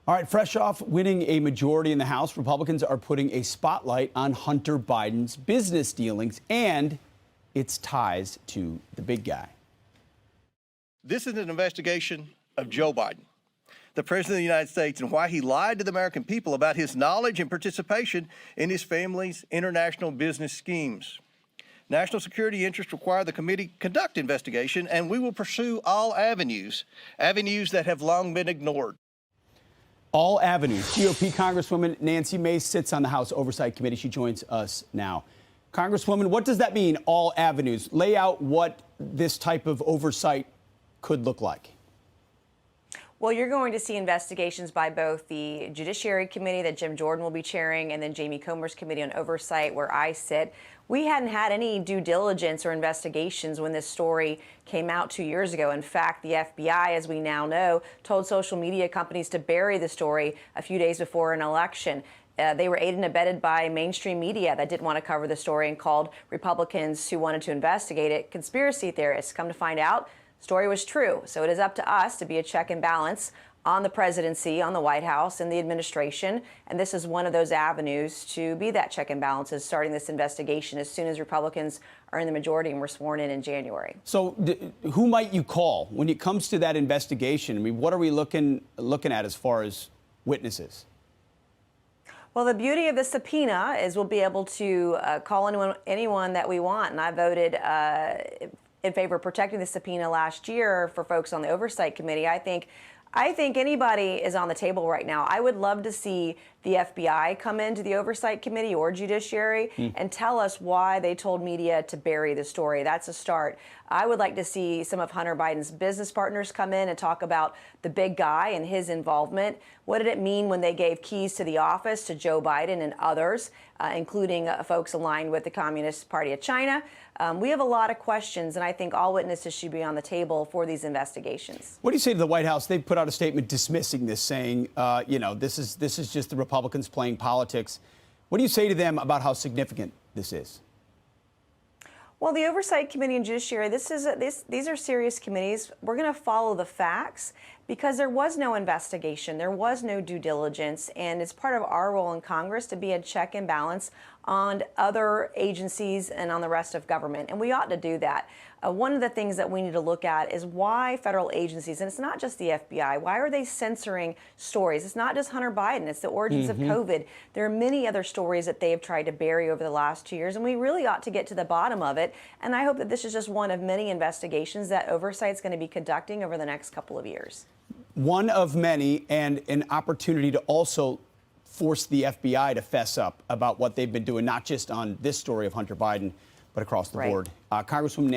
All right, fresh off winning a majority in the House, Republicans are putting a spotlight on Hunter Biden's business dealings and its ties to the big guy. This is an investigation of Joe Biden, the President of the United States, and why he lied to the American people about his knowledge and participation in his family's international business schemes. National security interests require the committee conduct investigation, and we will pursue all avenues that have long been ignored. All avenues. GOP Congresswoman Nancy Mace sits on the House Oversight Committee. She joins us now. Congresswoman, what does that mean, all avenues? Lay out what this type of oversight could look like. Well, you're going to see investigations by both the Judiciary Committee that Jim Jordan will be chairing and then Jamie Comer's Committee on Oversight, where I sit. We hadn't had any due diligence or investigations when this story came out 2 years ago. In fact, the FBI, as we now know, told social media companies to bury the story a few days before an election. They were aided and abetted by mainstream media that didn't want to cover the story and called Republicans who wanted to investigate it conspiracy theorists. Come to find out, the story was true. So it is up to us to be a check and balance on the presidency, on the White House, and the administration. And this is one of those avenues to be that check and balance, is starting this investigation as soon as Republicans are in the majority and were sworn in January. So who might you call when it comes to that investigation? I mean, what are we looking at as far as witnesses? Well, the beauty of the subpoena is we'll be able to call anyone that we want. And I voted in favor of protecting the subpoena last year for folks on the Oversight Committee. I think anybody is on the table right now. I would love to see the FBI come into the Oversight Committee or Judiciary and tell us why they told media to bury the story. That's a start. I would like to see some of Hunter Biden's business partners come in and talk about the big guy and his involvement. What did it mean when they gave keys to the office to Joe Biden and others, including folks aligned with the Communist Party of China? We have a lot of questions, and I think all witnesses should be on the table for these investigations. What do you say to the White House? They put out a statement dismissing this, saying, this is just the Republicans playing politics. What do you say to them about how significant this is? Well, the Oversight Committee and Judiciary, these are serious committees. We're going to follow the facts because there was no investigation, there was no due diligence, and it's part of our role in Congress to be a check and balance on other agencies and on the rest of government, and we ought to do that. One of the things that we need to look at is why federal agencies, and it's not just the FBI, why are they censoring stories? It's not just Hunter Biden, it's the origins of COVID. There are many other stories that they have tried to bury over the last 2 years, and we really ought to get to the bottom of it. And I hope that this is just one of many investigations that Oversight is going to be conducting over the next couple of years. One of many, and an opportunity to also force the FBI to fess up about what they've been doing, not just on this story of Hunter Biden, but across the board. Congresswoman Nancy